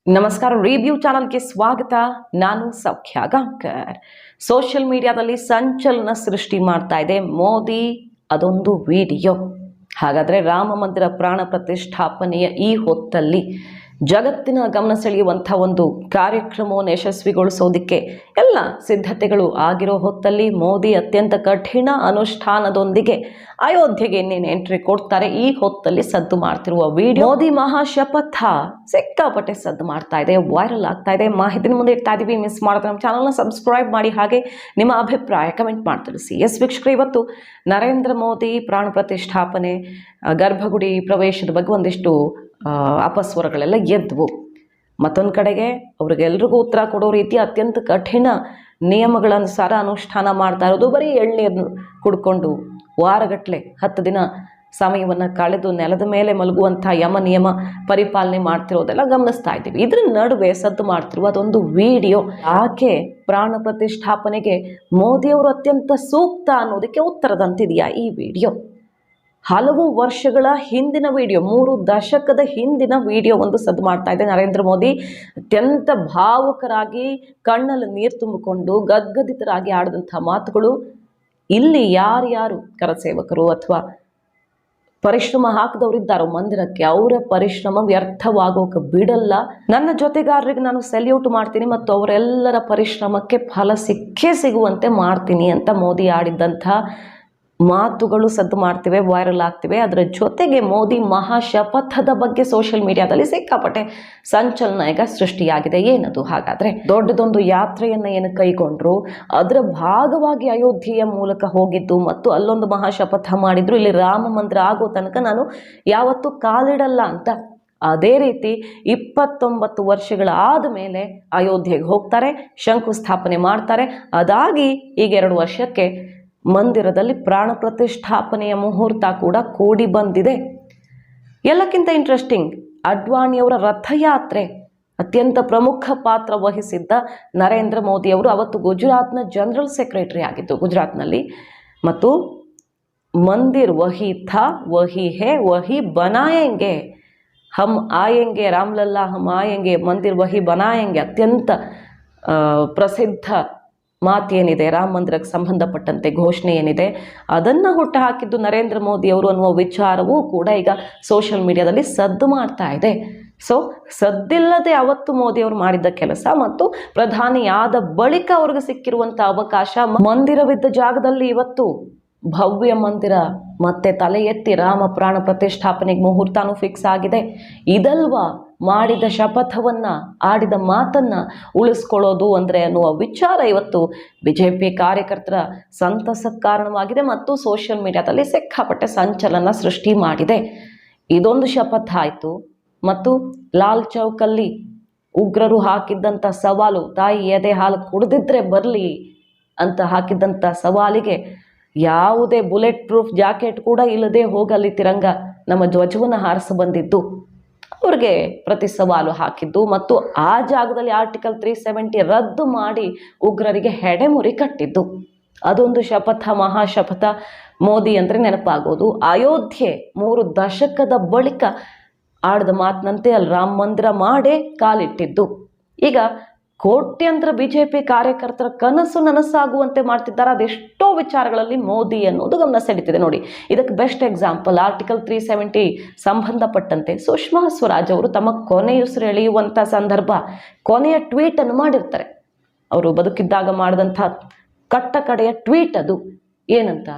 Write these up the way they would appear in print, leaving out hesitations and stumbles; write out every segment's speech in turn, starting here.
ನಮಸ್ಕಾರ. ರಿವ್ಯೂ ಚಾನಲ್ಗೆ ಸ್ವಾಗತ. ನಾನು ಸೌಖ್ಯ ಗಾಂವ್ಕರ್. ಸೋಷಿಯಲ್ ಮೀಡಿಯಾದಲ್ಲಿ ಸಂಚಲನ ಸೃಷ್ಟಿ ಮಾಡ್ತಾ ಇದೆ ಮೋದಿ ಅದೊಂದು ವಿಡಿಯೋ. ಹಾಗಾದರೆ ರಾಮ ಮಂದಿರ ಪ್ರಾಣ ಪ್ರತಿಷ್ಠಾಪನೆಯ ಈ ಹೊತ್ತಲ್ಲಿ ಜಗತ್ತಿನ ಗಮನ ಸೆಳೆಯುವಂಥ ಒಂದು ಕಾರ್ಯಕ್ರಮವನ್ನು ಯಶಸ್ವಿಗೊಳಿಸೋದಕ್ಕೆ ಎಲ್ಲ ಸಿದ್ಧತೆಗಳು ಆಗಿರೋ ಹೊತ್ತಲ್ಲಿ ಮೋದಿ ಅತ್ಯಂತ ಕಠಿಣ ಅನುಷ್ಠಾನದೊಂದಿಗೆ ಅಯೋಧ್ಯೆಗೆ ಇನ್ನೇನು ಎಂಟ್ರಿ ಕೊಡ್ತಾರೆ. ಈ ಹೊತ್ತಲ್ಲಿ ಸದ್ದು ಮಾಡ್ತಿರುವ ವಿಡಿಯೋ ಮೋದಿ ಮಹಾಶಪಥ ಸಿಕ್ಕಾಪಟ್ಟೆ ಸದ್ದು ಮಾಡ್ತಾ ಇದೆ, ವೈರಲ್ ಆಗ್ತಾ ಇದೆ. ಮಾಹಿತಿನ ಮುಂದೆ ಇಡ್ತಾ ಇದೀವಿ. ಮಿಸ್ ಮಾಡಿದ್ರೆ ನಮ್ಮ ಚಾನಲ್ನ ಸಬ್ಸ್ಕ್ರೈಬ್ ಮಾಡಿ, ಹಾಗೆ ನಿಮ್ಮ ಅಭಿಪ್ರಾಯ ಕಮೆಂಟ್ ಮಾಡಿ ತಿಳಿಸಿ. ವೀಕ್ಷಕರು, ಇವತ್ತು ನರೇಂದ್ರ ಮೋದಿ ಪ್ರಾಣ ಪ್ರತಿಷ್ಠಾಪನೆ, ಗರ್ಭಗುಡಿ ಪ್ರವೇಶದ ಬಗ್ಗೆ ಒಂದಿಷ್ಟು ಅಪಸ್ವರಗಳೆಲ್ಲ ಎದ್ವು. ಮತ್ತೊಂದು ಕಡೆಗೆ ಅವ್ರಿಗೆಲ್ರಿಗೂ ಉತ್ತರ ಕೊಡೋ ರೀತಿ ಅತ್ಯಂತ ಕಠಿಣ ನಿಯಮಗಳನುಸಾರ ಅನುಷ್ಠಾನ ಮಾಡ್ತಾ ಇರೋದು. ಬರೀ ಎಳ್ನೀರನ್ನು ಕುಡ್ಕೊಂಡು ವಾರಗಟ್ಟಲೆ 10 ದಿನ ಸಮಯವನ್ನು ಕಳೆದು ನೆಲದ ಮೇಲೆ ಮಲಗುವಂಥ ಯಮ ನಿಯಮ ಪರಿಪಾಲನೆ ಮಾಡ್ತಿರೋದೆಲ್ಲ ಗಮನಿಸ್ತಾ ಇದ್ದೀವಿ. ಇದ್ರ ನಡುವೆ ಸದ್ದು ಮಾಡ್ತಿರುವ ಅದೊಂದು ವಿಡಿಯೋ. ಯಾಕೆ ಪ್ರಾಣ ಪ್ರತಿಷ್ಠಾಪನೆಗೆ ಮೋದಿಯವರು ಅತ್ಯಂತ ಸೂಕ್ತ ಅನ್ನೋದಕ್ಕೆ ಉತ್ತರದಂತಿದೆಯಾ ಈ ವಿಡಿಯೋ. ಹಲವು ವರ್ಷಗಳ ಹಿಂದಿನ ವಿಡಿಯೋ, 3 ದಶಕದ ಹಿಂದಿನ ವಿಡಿಯೋ ಒಂದು ಸದ್ದು ಮಾಡ್ತಾ ಇದೆ. ನರೇಂದ್ರ ಮೋದಿ ಅತ್ಯಂತ ಭಾವುಕರಾಗಿ ಕಣ್ಣಲ್ಲಿ ನೀರು ತುಂಬಿಕೊಂಡು ಗದ್ಗದಿತರಾಗಿ ಆಡಿದಂಥ ಮಾತುಗಳು ಇಲ್ಲಿ ಯಾರ್ಯಾರು ಕರಸೇವಕರು ಅಥವಾ ಪರಿಶ್ರಮ ಹಾಕಿದವರಿದ್ದಾರೋ ಮಂದಿರಕ್ಕೆ, ಅವರ ಪರಿಶ್ರಮ ವ್ಯರ್ಥವಾಗೋಕೆ ಬಿಡಲ್ಲ. ನನ್ನ ಜೊತೆಗಾರರಿಗೆ ನಾನು ಸೆಲ್ಯೂಟ್ ಮಾಡ್ತೀನಿ ಮತ್ತು ಅವರೆಲ್ಲರ ಪರಿಶ್ರಮಕ್ಕೆ ಫಲ ಸಿಕ್ಕೇ ಸಿಗುವಂತೆ ಮಾಡ್ತೀನಿ ಅಂತ ಮೋದಿ ಆಡಿದ್ದಂಥ ಮಾತುಗಳು ಸದ್ದು ಮಾಡ್ತಿವೆ, ವೈರಲ್ ಆಗ್ತಿವೆ. ಅದರ ಜೊತೆಗೆ ಮೋದಿ ಮಹಾಶಪಥದ ಬಗ್ಗೆ ಸೋಷಿಯಲ್ ಮೀಡಿಯಾದಲ್ಲಿ ಸಿಕ್ಕಾಪಟ್ಟೆ ಸಂಚಲನ ಈಗ ಸೃಷ್ಟಿಯಾಗಿದೆ. ಏನದು ಹಾಗಾದರೆ? ದೊಡ್ಡದೊಂದು ಯಾತ್ರೆಯನ್ನು ಏನು ಕೈಗೊಂಡ್ರು, ಅದರ ಭಾಗವಾಗಿ ಅಯೋಧ್ಯೆಯ ಮೂಲಕ ಹೋಗಿದ್ದು ಮತ್ತು ಅಲ್ಲೊಂದು ಮಹಾಶಪಥ ಮಾಡಿದ್ರು, ಇಲ್ಲಿ ರಾಮ ಮಂದಿರ ಆಗೋ ತನಕ ನಾನು ಯಾವತ್ತೂ ಕಾಲಿಡಲ್ಲ ಅಂತ. ಅದೇ ರೀತಿ 29 ವರ್ಷಗಳಾದ ಮೇಲೆ ಅಯೋಧ್ಯೆಗೆ ಹೋಗ್ತಾರೆ, ಶಂಕುಸ್ಥಾಪನೆ ಮಾಡ್ತಾರೆ. ಅದಾಗಿ ಈಗ 2 ವರ್ಷಕ್ಕೆ ಮಂದಿರದಲ್ಲಿ ಪ್ರಾಣ ಪ್ರತಿಷ್ಠಾಪನೆಯ ಮುಹೂರ್ತ ಕೂಡ ಕೂಡಿ ಬಂದಿದೆ. ಎಲ್ಲಕ್ಕಿಂತ ಇಂಟ್ರೆಸ್ಟಿಂಗ್, ಅಡ್ವಾಣಿಯವರ ರಥಯಾತ್ರೆ ಅತ್ಯಂತ ಪ್ರಮುಖ ಪಾತ್ರ ವಹಿಸಿದ್ದ ನರೇಂದ್ರ ಮೋದಿಯವರು ಅವತ್ತು ಗುಜರಾತ್ನ ಜನರಲ್ ಸೆಕ್ರೆಟರಿ ಆಗಿದ್ದು ಗುಜರಾತ್ನಲ್ಲಿ. ಮತ್ತು ಮಂದಿರ್ ವಹಿ ಥಾ ವಹಿ ಹೇ ವಹಿ ಬನಾಯೆಂಗೆ, ಹಮ್ ಆಯೆಂಗೆ, ರಾಮ್ಲಲ್ಲಾ ಹಮ್ ಆಯೆಂಗೆ, ಮಂದಿರ್ ವಹಿ ಬನಾಯೆಂಗೆ ಅತ್ಯಂತ ಪ್ರಸಿದ್ಧ ಮಾತೇನಿದೆ, ರಾಮ ಮಂದಿರಕ್ಕೆ ಸಂಬಂಧಪಟ್ಟಂತೆ ಘೋಷಣೆ ಏನಿದೆ, ಅದನ್ನು ಹುಟ್ಟು ಹಾಕಿದ್ದು ನರೇಂದ್ರ ಮೋದಿಯವರು ಅನ್ನುವ ವಿಚಾರವೂ ಕೂಡ ಈಗ ಸೋಷಿಯಲ್ ಮೀಡಿಯಾದಲ್ಲಿ ಸದ್ದು ಮಾಡ್ತಾ ಇದೆ. ಸೊ ಸದ್ದಿಲ್ಲದೆ ಅವತ್ತು ಮೋದಿಯವರು ಮಾಡಿದ್ದ ಕೆಲಸ ಮತ್ತು ಪ್ರಧಾನಿಯಾದ ಬಳಿಕ ಅವ್ರಿಗೆ ಸಿಕ್ಕಿರುವಂಥ ಅವಕಾಶ, ಮಂದಿರವಿದ್ದ ಜಾಗದಲ್ಲಿ ಇವತ್ತು ಭವ್ಯ ಮಂದಿರ ಮತ್ತೆ ತಲೆ ಎತ್ತಿ ರಾಮ ಪ್ರಾಣ ಪ್ರತಿಷ್ಠಾಪನೆಗೆ ಮುಹೂರ್ತಾನು ಫಿಕ್ಸ್ ಆಗಿದೆ. ಇದಲ್ವಾ ಮಾಡಿದ ಶಪಥವನ್ನು, ಆಡಿದ ಮಾತನ್ನು ಉಳಿಸ್ಕೊಳ್ಳೋದು ಅಂದರೆ ಅನ್ನುವ ವಿಚಾರ ಇವತ್ತು BJP ಕಾರ್ಯಕರ್ತರ ಸಂತಸಕ್ಕೆ ಕಾರಣವಾಗಿದೆ ಮತ್ತು ಸೋಷಿಯಲ್ ಮೀಡಿಯಾದಲ್ಲಿ ಸಿಕ್ಕಾಪಟ್ಟೆ ಸಂಚಲನ ಸೃಷ್ಟಿ ಮಾಡಿದೆ. ಇದೊಂದು ಶಪಥ ಆಯಿತು. ಮತ್ತು ಲಾಲ್ ಚೌಕಲ್ಲಿ ಉಗ್ರರು ಹಾಕಿದ್ದಂಥ ಸವಾಲು, ತಾಯಿ ಎದೆ ಹಾಲು ಕುಡಿದಿದ್ರೆ ಬರಲಿ ಅಂತ ಹಾಕಿದ್ದಂಥ ಸವಾಲಿಗೆ ಯಾವುದೇ ಬುಲೆಟ್ ಪ್ರೂಫ್ ಜಾಕೆಟ್ ಕೂಡ ಇಲ್ಲದೆ ಹೋಗಲಿ ತಿರಂಗ ನಮ್ಮ ಧ್ವಜವನ್ನು ಹಾರಿಸ ಬಂದಿದ್ದು, ಅವ್ರಿಗೆ ಪ್ರತಿ ಸವಾಲು ಹಾಕಿದ್ದು ಮತ್ತು ಆ ಜಾಗದಲ್ಲಿ ಆರ್ಟಿಕಲ್ 370 ರದ್ದು ಮಾಡಿ ಉಗ್ರರಿಗೆ ಹೆಡೆಮುರಿ ಕಟ್ಟಿದ್ದು, ಅದೊಂದು ಶಪಥ, ಮಹಾಶಪಥ. ಮೋದಿ ಅಂದರೆ ನೆನಪಾಗೋದು ಅಯೋಧ್ಯೆ. 3 ದಶಕದ ಬಳಿಕ ಆಡಿದ ಮಾತಿನಂತೆ ಅಲ್ಲಿ ರಾಮ ಮಂದಿರ ಮಾಡೇ ಕಾಲಿಟ್ಟಿದ್ದು. ಈಗ ಕೋಟ್ಯಂತರ BJP ಕಾರ್ಯಕರ್ತರ ಕನಸು ನನಸಾಗುವಂತೆ ಮಾಡ್ತಿದ್ದಾರೆ. ಅದೆಷ್ಟೋ ವಿಚಾರಗಳಲ್ಲಿ ಮೋದಿ ಅನ್ನೋದು ಗಮನ ಸೆಳೀತಿದೆ. ನೋಡಿ, ಇದಕ್ಕೆ ಬೆಸ್ಟ್ ಎಕ್ಸಾಂಪಲ್, ಆರ್ಟಿಕಲ್ 370 ಸಂಬಂಧಪಟ್ಟಂತೆ ಸುಷ್ಮಾ ಸ್ವರಾಜ್ ಅವರು ತಮ್ಮ ಕೊನೆಯುಸಿರು ಎಳೆಯುವಂಥ ಸಂದರ್ಭ ಕೊನೆಯ ಟ್ವೀಟನ್ನು ಮಾಡಿರ್ತಾರೆ. ಅವರು ಬದುಕಿದ್ದಾಗ ಮಾಡಿದಂಥ ಕಟ್ಟ ಕಡೆಯ ಟ್ವೀಟ್ ಅದು. ಏನಂತ?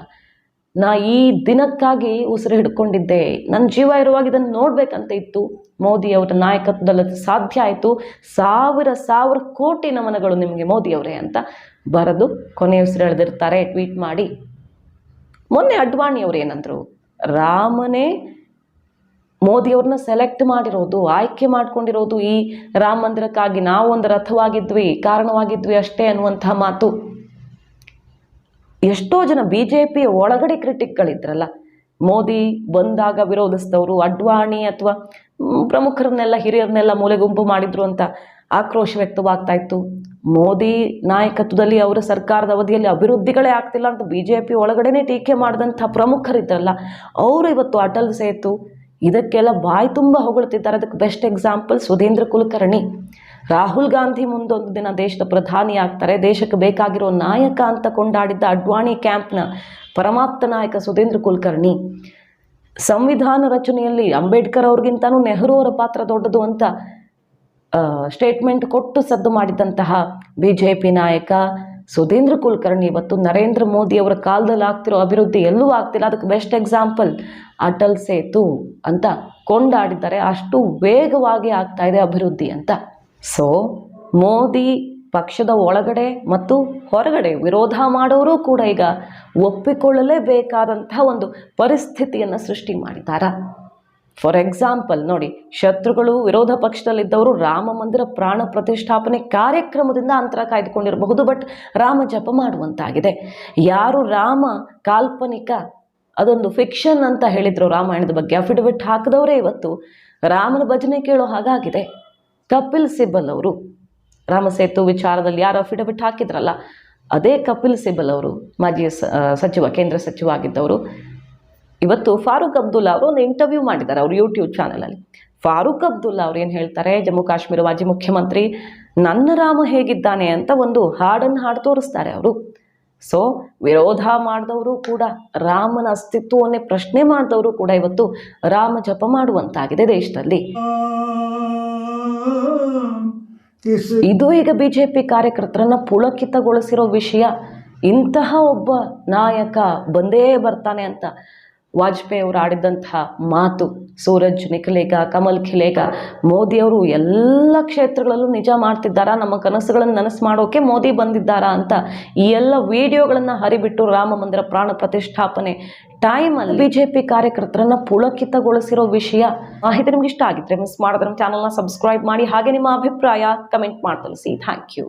ನಾ ಈ ದಿನಕ್ಕಾಗಿ ಉಸಿರು ಹಿಡ್ಕೊಂಡಿದ್ದೆ, ನನ್ನ ಜೀವ ಇರುವಾಗ ಇದನ್ನು ನೋಡ್ಬೇಕಂತ ಇತ್ತು, ಮೋದಿಯವರ ನಾಯಕತ್ವದಲ್ಲಿ ಸಾಧ್ಯ ಆಯಿತು, ಸಾವಿರ ಕೋಟಿ ನಮನಗಳು ನಿಮಗೆ ಮೋದಿಯವರೇ ಅಂತ ಬರೆದು ಕೊನೆಯ ಉಸಿರು ಎಳೆದಿರ್ತಾರೆ ಟ್ವೀಟ್ ಮಾಡಿ. ಮೊನ್ನೆ ಅಡ್ವಾಣಿಯವರು ಏನಂದ್ರು, ರಾಮನೇ ಮೋದಿಯವ್ರನ್ನ ಸೆಲೆಕ್ಟ್ ಮಾಡಿರೋದು, ಆಯ್ಕೆ ಮಾಡ್ಕೊಂಡಿರೋದು ಈ ರಾಮ ಮಂದಿರಕ್ಕಾಗಿ, ನಾವೊಂದು ರಥವಾಗಿದ್ವಿ, ಕಾರಣವಾಗಿದ್ವಿ ಅಷ್ಟೇ ಅನ್ನುವಂಥ ಮಾತು. ಎಷ್ಟೋ ಜನ BJP ಒಳಗಡೆ ಕ್ರಿಟಿಕ್ಗಳಿದ್ರಲ್ಲ, ಮೋದಿ ಬಂದಾಗ ವಿರೋಧಿಸಿದವರು, ಅಡ್ವಾಣಿ ಅಥವಾ ಪ್ರಮುಖರನ್ನೆಲ್ಲ ಹಿರಿಯರನ್ನೆಲ್ಲ ಮೂಲೆಗುಂಪು ಮಾಡಿದ್ರು ಅಂತ ಆಕ್ರೋಶ ವ್ಯಕ್ತವಾಗ್ತಾ ಇತ್ತು. ಮೋದಿ ನಾಯಕತ್ವದಲ್ಲಿ ಅವರ ಸರ್ಕಾರದ ಅವಧಿಯಲ್ಲಿ ಅಭಿವೃದ್ಧಿಗಳೇ ಆಗ್ತಿಲ್ಲ ಅಂತ BJP ಒಳಗಡೆನೇ ಟೀಕೆ ಮಾಡಿದಂಥ ಪ್ರಮುಖರಿದ್ರಲ್ಲ, ಅವರು ಇವತ್ತು ಅಟಲ್ ಸೇತು ಇದಕ್ಕೆಲ್ಲ ಬಾಯಿ ತುಂಬ ಹೊಗಳ್ತಿದ್ದಾರೆ. ಅದಕ್ಕೆ ಬೆಸ್ಟ್ ಎಕ್ಸಾಂಪಲ್ ಸುಧೀಂದ್ರ ಕುಲಕರ್ಣಿ. ರಾಹುಲ್ ಗಾಂಧಿ ಮುಂದೊಂದು ದಿನ ದೇಶದ ಪ್ರಧಾನಿ ಆಗ್ತಾರೆ, ದೇಶಕ್ಕೆ ಬೇಕಾಗಿರೋ ನಾಯಕ ಅಂತ ಕೊಂಡಾಡಿದ್ದ ಅಡ್ವಾಣಿ ಕ್ಯಾಂಪ್ನ ಪರಮಾಪ್ತ ನಾಯಕ ಸುಧೀಂದ್ರ ಕುಲಕರ್ಣಿ ಸಂವಿಧಾನ ರಚನೆಯಲ್ಲಿ ಅಂಬೇಡ್ಕರ್ ಅವ್ರಿಗಿಂತನೂ ನೆಹರು ಅವರ ಪಾತ್ರ ದೊಡ್ಡದು ಅಂತ ಸ್ಟೇಟ್ಮೆಂಟ್ ಕೊಟ್ಟು ಸದ್ದು ಮಾಡಿದಂತಹ BJP ನಾಯಕ ಸುಧೀಂದ್ರ ಕುಲಕರ್ಣಿ ಇವತ್ತು ನರೇಂದ್ರ ಮೋದಿ ಅವರ ಕಾಲದಲ್ಲಿ ಆಗ್ತಿರೋ ಅಭಿವೃದ್ಧಿ ಎಲ್ಲೂ ಆಗ್ತಿಲ್ಲ. ಅದಕ್ಕೆ ಬೆಸ್ಟ್ ಎಕ್ಸಾಂಪಲ್ ಅಟಲ್ ಸೇತು ಅಂತ ಕೊಂಡಾಡಿದ್ದಾರೆ. ಅಷ್ಟು ವೇಗವಾಗಿ ಆಗ್ತಾ ಇದೆ ಅಭಿವೃದ್ಧಿ ಅಂತ. ಸೊ ಮೋದಿ ಪಕ್ಷದ ಒಳಗಡೆ ಮತ್ತು ಹೊರಗಡೆ ವಿರೋಧ ಮಾಡೋರು ಕೂಡ ಈಗ ಒಪ್ಪಿಕೊಳ್ಳಲೇಬೇಕಾದಂತಹ ಒಂದು ಪರಿಸ್ಥಿತಿಯನ್ನು ಸೃಷ್ಟಿ ಮಾಡಿದ್ದಾರೆ. ಫಾರ್ ಎಕ್ಸಾಂಪಲ್ ನೋಡಿ, ಶತ್ರುಗಳು ವಿರೋಧ ಪಕ್ಷದಲ್ಲಿದ್ದವರು ರಾಮ ಮಂದಿರ ಪ್ರಾಣ ಪ್ರತಿಷ್ಠಾಪನೆ ಕಾರ್ಯಕ್ರಮದಿಂದ ಅಂತರ ಕಾಯ್ದುಕೊಂಡಿರಬಹುದು, ಬಟ್ ರಾಮ ಜಪ ಮಾಡುವಂತಾಗಿದೆ. ಯಾರು ರಾಮ ಕಾಲ್ಪನಿಕ, ಅದೊಂದು ಫಿಕ್ಷನ್ ಅಂತ ಹೇಳಿದ್ರು ರಾಮಾಯಣದ ಬಗ್ಗೆ, ಅಫಿಡವಿಟ್ ಹಾಕಿದವರೇ ಇವತ್ತು ರಾಮನ ಭಜನೆ ಕೇಳೋ ಹಾಗಾಗಿದೆ. ಕಪಿಲ್ ಸಿಬಲ್ ಅವರು ರಾಮ ಸೇತು ವಿಚಾರದಲ್ಲಿ ಯಾರು ಅಫಿಡವಿಟ್ ಹಾಕಿದ್ರಲ್ಲ, ಅದೇ ಕಪಿಲ್ ಸಿಬಲ್ ಅವರು ಮಾಜಿ ಸಚಿವ, ಕೇಂದ್ರ ಸಚಿವ ಆಗಿದ್ದವರು. ಇವತ್ತು ಫಾರೂಕ್ ಅಬ್ದುಲ್ಲಾ ಅವರು ಒಂದು ಇಂಟರ್ವ್ಯೂ ಮಾಡಿದ್ದಾರೆ ಅವ್ರ ಯೂಟ್ಯೂಬ್ ಚಾನಲಲ್ಲಿ. ಫಾರೂಕ್ ಅಬ್ದುಲ್ಲಾ ಅವ್ರು ಏನು ಹೇಳ್ತಾರೆ, ಜಮ್ಮು ಕಾಶ್ಮೀರ ಮಾಜಿ ಮುಖ್ಯಮಂತ್ರಿ, ನನ್ನ ರಾಮ ಹೇಗಿದ್ದಾನೆ ಅಂತ ಒಂದು ಹಾಡನ್ನು ಹಾಡು ತೋರಿಸ್ತಾರೆ ಅವರು. ಸೊ ವಿರೋಧ ಮಾಡಿದವರು ಕೂಡ, ರಾಮನ ಅಸ್ತಿತ್ವವನ್ನೇ ಪ್ರಶ್ನೆ ಮಾಡಿದವರು ಕೂಡ ಇವತ್ತು ರಾಮ ಜಪ ಮಾಡುವಂತಾಗಿದೆ ದೇಶದಲ್ಲಿ. ಇದು ಈಗ BJP ಕಾರ್ಯಕರ್ತರನ್ನ ಪುಳಕಿತಗೊಳಿಸಿರೋ ವಿಷಯ. ಇಂತಹ ಒಬ್ಬ ನಾಯಕ ಬಂದೇ ಬರ್ತಾನೆ ಅಂತ ವಾಜಪೇಯಿ ಅವರು ಆಡಿದಂತಹ ಮಾತು, ಸೂರಜ್ ನಿಖಲೇಗ, ಕಮಲ್ ಖಿಲೇಗ, ಮೋದಿಯವರು ಎಲ್ಲ ಕ್ಷೇತ್ರಗಳಲ್ಲೂ ನಿಜ ಮಾಡ್ತಿದ್ದಾರಾ, ನಮ್ಮ ಕನಸುಗಳನ್ನು ನನಸು ಮಾಡೋಕೆ ಮೋದಿ ಬಂದಿದ್ದಾರಾ ಅಂತ ಈ ಎಲ್ಲ ವಿಡಿಯೋಗಳನ್ನು ಹರಿಬಿಟ್ಟು ರಾಮ ಮಂದಿರ ಪ್ರಾಣ ಪ್ರತಿಷ್ಠಾಪನೆ ಟೈಮಲ್ಲಿ BJP ಕಾರ್ಯಕರ್ತರನ್ನ ಪುಳಕಿತಗೊಳಿಸಿರೋ ವಿಷಯ. ಮಾಹಿತಿ ನಿಮ್ಗೆ ಇಷ್ಟ ಆಗಿದ್ರೆ ಮಿಸ್ ಮಾಡಿದ್ರೆ ನಮ್ಮ ಚಾನಲ್ನ ಸಬ್ಸ್ಕ್ರೈಬ್ ಮಾಡಿ, ಹಾಗೆ ನಿಮ್ಮ ಅಭಿಪ್ರಾಯ ಕಮೆಂಟ್ ಮಾಡಿ ತಿಳಿಸಿ. Thank you.